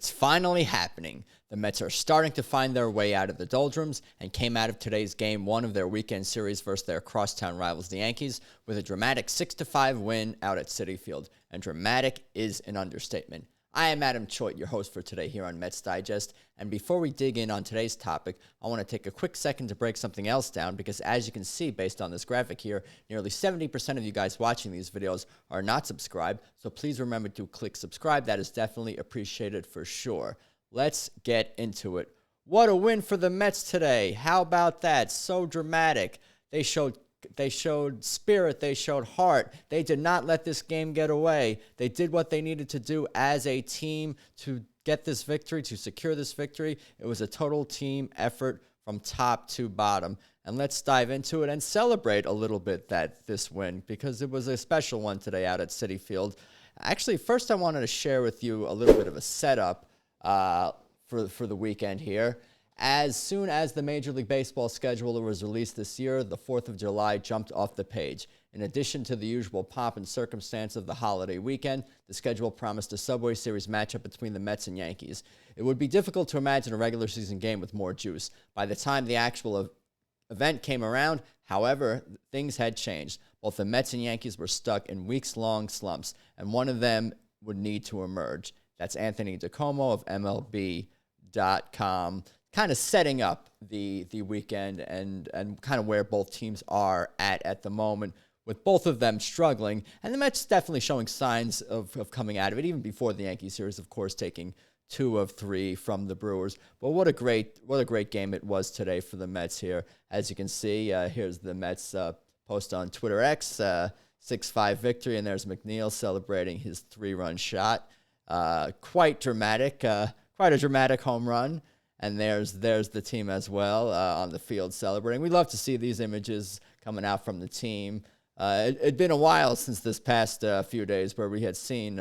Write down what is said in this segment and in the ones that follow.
It's finally happening. The Mets are starting to find their way out of the doldrums and came out of today's game one of their weekend series versus their crosstown rivals, the Yankees, with a dramatic 6-5 win out at Citi Field. And dramatic is an understatement. I am Adam Choit, your host for today here on Mets Digest. And before we dig in on today's topic, I want to take a quick second to break something else down because as you can see based on this graphic here, nearly 70% of you guys watching these videos are not subscribed. So please remember to click subscribe. That is definitely appreciated for sure. Let's get into it. What a win for the Mets today. How about that? So dramatic. They showed spirit. They showed heart. They did not let this game get away. They did what they needed to do as a team to get this victory, to secure this victory. It was a total team effort from top to bottom. And let's dive into it and celebrate a little bit this win because it was a special one today out at Citi Field. Actually, first I wanted to share with you a little bit of a setup for the weekend here. As soon as the Major League Baseball schedule was released this year, the 4th of July jumped off the page. In addition to the usual pomp and circumstance of the holiday weekend, the schedule promised a Subway Series matchup between the Mets and Yankees. It would be difficult to imagine a regular season game with more juice. By the time the actual event came around, however, things had changed. Both the Mets and Yankees were stuck in weeks-long slumps, and one of them would need to emerge. That's Anthony DiComo of MLB.com, kind of setting up the weekend and kind of where both teams are at the moment, with both of them struggling. And the Mets definitely showing signs of coming out of it, even before the Yankee series, of course, taking 2 of 3 from the Brewers. But what a great game it was today for the Mets here. As you can see, here's the Mets post on Twitter X, 6-5 victory, and there's McNeil celebrating his 3-run shot. Quite dramatic, quite a dramatic home run. And there's the team as well on the field celebrating. We love to see these images coming out from the team. It'd been a while since this past few days where we had seen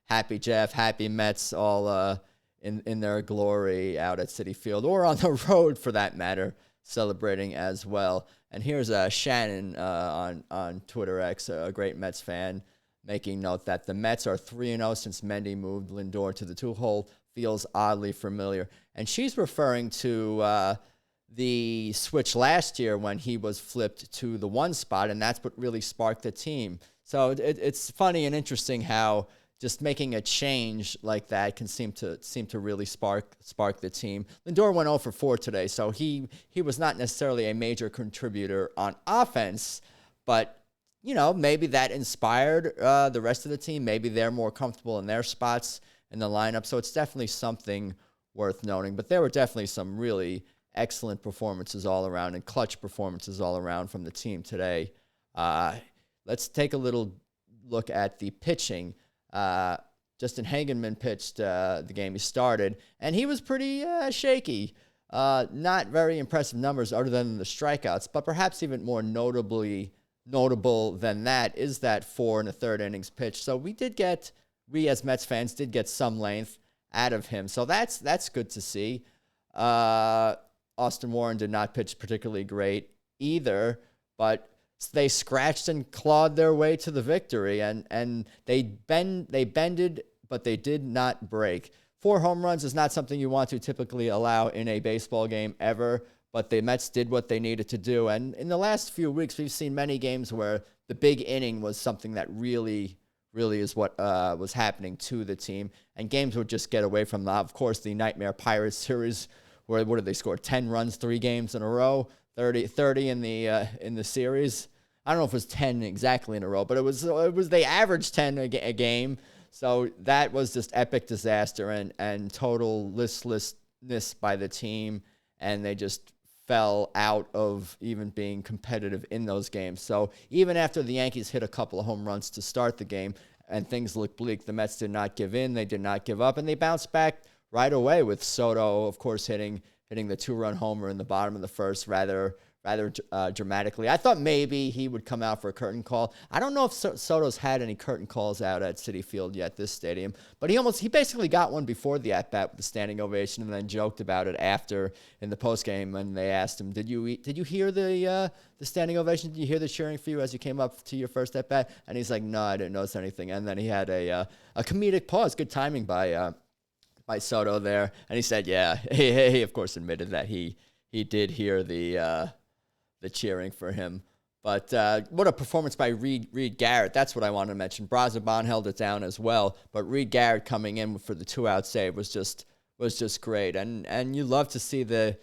Happy Jeff, Happy Mets all in their glory out at Citi Field or on the road for that matter, celebrating as well. And here's Shannon on Twitter X, a great Mets fan, making note that the Mets are 3-0 since Mendy moved Lindor to the 2-hole. Feels oddly familiar. And she's referring to the switch last year when he was flipped to the 1 spot, and that's what really sparked the team. So it's funny and interesting how just making a change like that can seem to really spark the team. Lindor went 0 for 4 today, so he was not necessarily a major contributor on offense, but maybe that inspired the rest of the team. Maybe they're more comfortable in their spots in the lineup. So it's definitely something worth noting. But there were definitely some really excellent performances all around and clutch performances all around from the team today. Let's take a little look at the pitching. Justin Hagenman pitched the game he started, and he was pretty shaky. Not very impressive numbers other than the strikeouts, but perhaps even more notable than that is that 4 1/3 innings pitch. So we as Mets fans did get some length out of him. So that's good to see. Austin Warren did not pitch particularly great either, but they scratched and clawed their way to the victory, and they bended, but they did not break. 4 home runs is not something you want to typically allow in a baseball game ever, but the Mets did what they needed to do. And in the last few weeks, we've seen many games where the big inning was something that really is what was happening to the team. And games would just get away from that. Of course, the Nightmare Pirates series, where what did they score? 10 runs, 3 games in a row, 30 in the series. I don't know if it was 10 exactly in a row, but it was they averaged 10 a game. So that was just epic disaster and total listlessness by the team. And they just fell out of even being competitive in those games. So even after the Yankees hit a couple of home runs to start the game and things looked bleak, the Mets did not give in. They did not give up, and they bounced back right away with Soto, of course, hitting the 2-run homer in the bottom of the first rather dramatically. I thought maybe he would come out for a curtain call. I don't know if Soto's had any curtain calls out at Citi Field yet, this stadium, but he basically got one before the at-bat with the standing ovation and then joked about it after in the postgame when they asked him, did you hear the standing ovation? Did you hear the cheering for you as you came up to your first at-bat? And he's like, no, I didn't notice anything. And then he had a comedic pause. Good timing by by Soto there, and he said, yeah, he of course admitted that he did hear the cheering for him. But what a performance by Reed Garrett. That's what I wanted to mention. Brazoban held it down as well, but Reed Garrett coming in for the 2-out save was just great. And you love to see the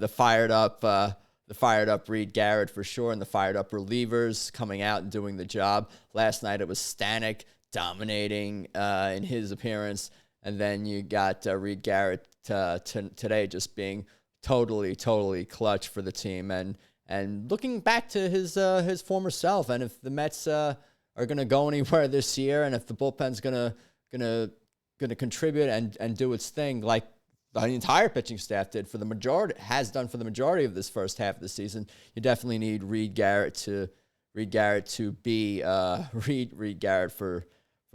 fired up Reed Garrett for sure, and the fired up relievers coming out and doing the job. Last night it was Stanek dominating in his appearance, and then you got Reed Garrett today just being totally clutch for the team. And looking back to his former self, and if the Mets are going to go anywhere this year, and if the bullpen's gonna contribute and do its thing like the entire pitching staff did for the majority of this first half of the season, you definitely need Reed Garrett to be Reed Garrett for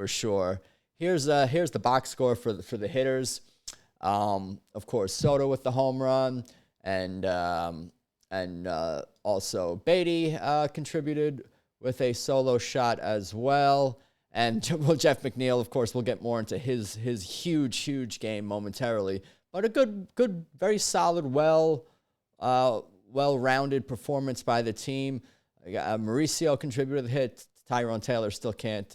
sure. Here's the box score for the hitters. Of course, Soto with the home run, and also Beatty contributed with a solo shot as well. And Jeff McNeil, of course, we'll get more into his huge game momentarily. But a good, very solid, well-rounded performance by the team. Mauricio contributed the hit. Tyrone Taylor still can't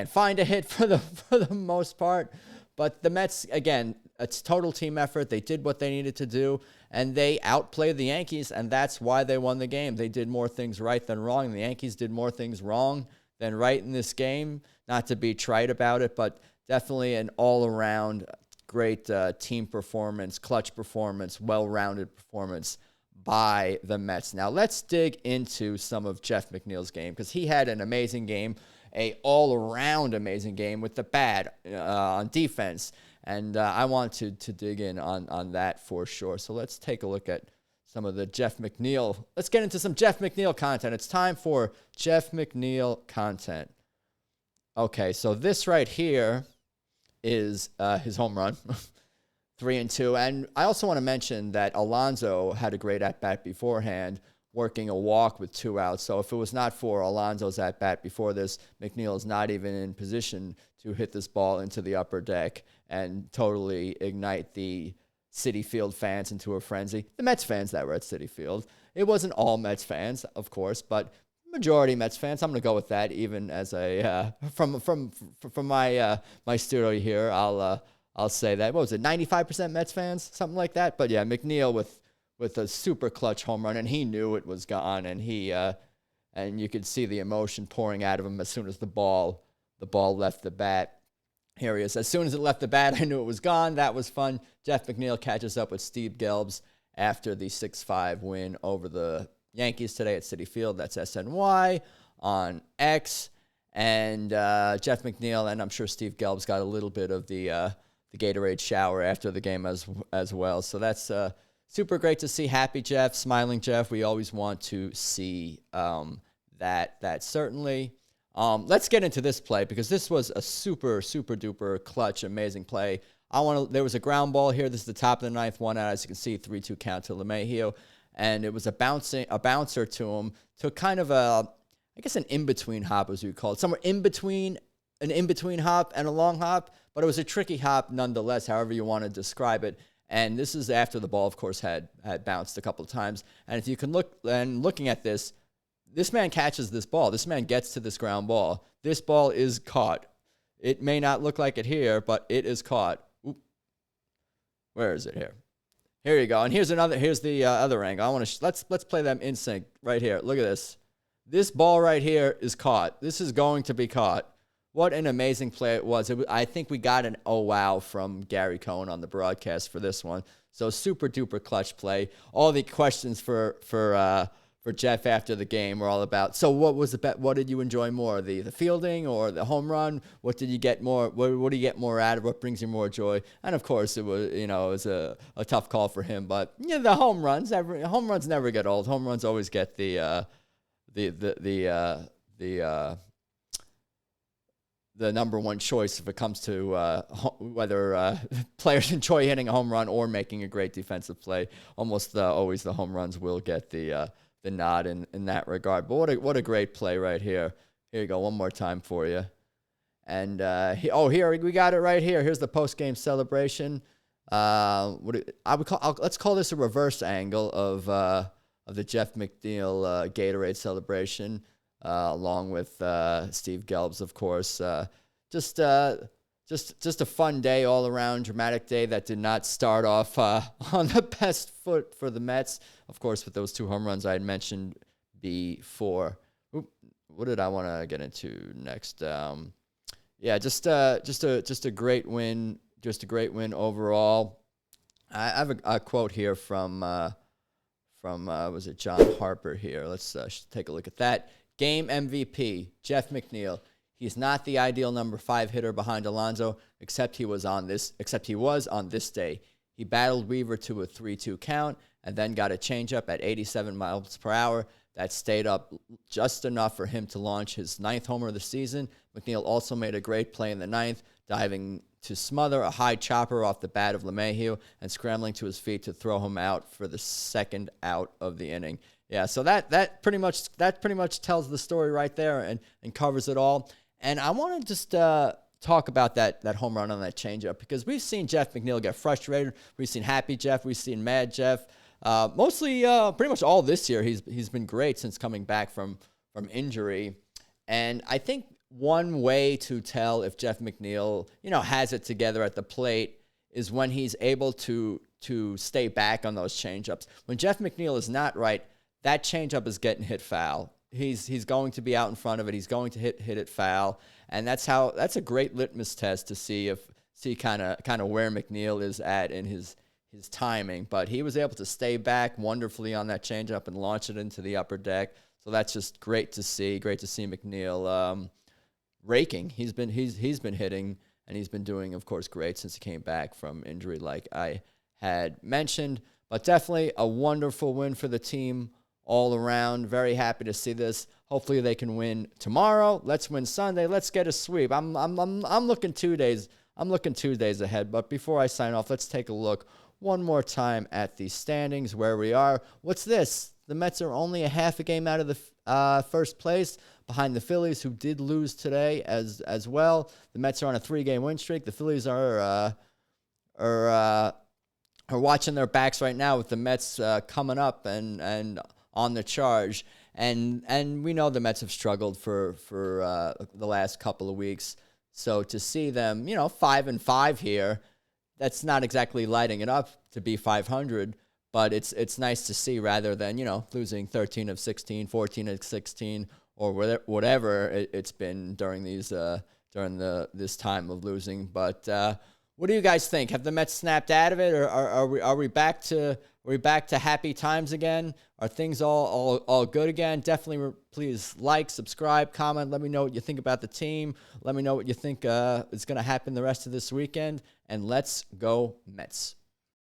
find a hit for the most part. But the Mets, again, it's total team effort. They did what they needed to do, and they outplayed the Yankees, and that's why they won the game. They did more things right than wrong, and the Yankees did more things wrong than right in this game. Not to be trite about it, but definitely an all-around great team performance, clutch performance, well-rounded performance by the Mets. Now let's dig into some of Jeff McNeil's game, because he had an amazing game, a all-around amazing game with the bat on defense. And I want to dig in on that for sure. So let's take a look at some of the Jeff McNeil. Let's get into some Jeff McNeil content. It's time for Jeff McNeil content. Okay, so this right here is his home run, 3-2. And I also want to mention that Alonso had a great at-bat beforehand, working a walk with 2 outs. So if it was not for Alonso's at-bat before this, McNeil is not even in position to hit this ball into the upper deck and totally ignite the Citi Field fans into a frenzy. The Mets fans that were at Citi Field. It wasn't all Mets fans, of course, but majority Mets fans. I'm going to go with that, even as a from my studio here. I'll say that. What was it? 95% Mets fans, something like that. But yeah, McNeil with a super clutch home run, and he knew it was gone, and and you could see the emotion pouring out of him as soon as the ball left the bat. Here he is. As soon as it left the bat, I knew it was gone. That was fun. Jeff McNeil catches up with Steve Gelbs after the 6-5 win over the Yankees today at Citi Field. That's SNY on X. And Jeff McNeil, and I'm sure Steve Gelbs got a little bit of the Gatorade shower after the game as well. So that's super great to see. Happy Jeff, smiling Jeff. We always want to see that certainly. Let's get into this play, because this was a super duper clutch, amazing play. There was a ground ball here. This is the top of the ninth, 1 out. As you can see, 3-2 count to LeMahieu. And it was a bouncer to him, took kind of an in-between hop, as you call it, somewhere in between an in-between hop and a long hop, but it was a tricky hop nonetheless, however you want to describe it. And this is after the ball, of course, had bounced a couple of times. And if you can looking at this man catches this ball. This man gets to this ground ball. This ball is caught. It may not look like it here, but it is caught. Oop. Where is it here? Here you go. And here's the other angle. Let's play them in sync right here. Look at this. This ball right here is caught. This is going to be caught. What an amazing play it was. I think we got an oh wow from Gary Cohen on the broadcast for this one. So super duper clutch play. All the questions for Jeff after the game were all about, so what did you enjoy more, the fielding or the home run? What did you get more? What do you get more out of? What brings you more joy? And of course, it was a tough call for him. But the home runs never get old. Home runs always get the number one choice if it comes to whether players enjoy hitting a home run or making a great defensive play. Almost always the home runs will get the nod in that regard. But what a great play right here. Here you go, one more time for you. And here we got it right here. Here's the post-game celebration. Let's call this a reverse angle of the Jeff McNeil Gatorade celebration, along with Steve Gelbs, of course. Just a fun day all around, dramatic day that did not start off on the best foot for the Mets. Of course, with those 2 home runs I had mentioned before. What did I want to get into next? Just a great win. Just a great win overall. I have a quote here from was it John Harper here? Let's take a look at that. Game MVP, Jeff McNeil. He's not the ideal number 5 hitter behind Alonso, except he was on this day. He battled Weaver to a 3-2 count and then got a changeup at 87 miles per hour that stayed up just enough for him to launch his 9th homer of the season. McNeil also made a great play in the 9th, diving to smother a high chopper off the bat of LeMahieu and scrambling to his feet to throw him out for the 2nd out of the inning. Yeah, so that pretty much tells the story right there and covers it all. And I want to just talk about that home run on that changeup, because we've seen Jeff McNeil get frustrated. We've seen happy Jeff. We've seen mad Jeff. Mostly, pretty much all this year, he's been great since coming back from injury. And I think one way to tell if Jeff McNeil, has it together at the plate is when he's able to stay back on those changeups. When Jeff McNeil is not right, that changeup is getting hit foul. He's going to be out in front of it. He's going to hit it foul, and that's a great litmus test to see kind of where McNeil is at in his timing. But he was able to stay back wonderfully on that changeup and launch it into the upper deck. So that's just great to see. Great to see McNeil raking. He's been hitting, and he's been doing, of course, great since he came back from injury, like I had mentioned. But definitely a wonderful win for the team all around. Very happy to see this. Hopefully they can win tomorrow. Let's win Sunday. Let's get a sweep. I'm looking 2 days. I'm looking 2 days ahead. But before I sign off, let's take a look one more time at the standings, where we are. What's this? The Mets are only a half a game out of the first place, behind the Phillies, who did lose today as well. The Mets are on a 3-game win streak. The Phillies are watching their backs right now, with the Mets coming up and on the charge. And we know the Mets have struggled for the last couple of weeks. So to see them, 5-5 here, that's not exactly lighting it up to be 500, but it's nice to see, rather than, losing 13 of 16, 14 of 16, or whatever it's been during this time of losing. But what do you guys think? Have the Mets snapped out of it, or are we back to happy times again? Are things all good again? Definitely, please like, subscribe, comment. Let me know what you think about the team. Let me know what you think is going to happen the rest of this weekend. And let's go Mets.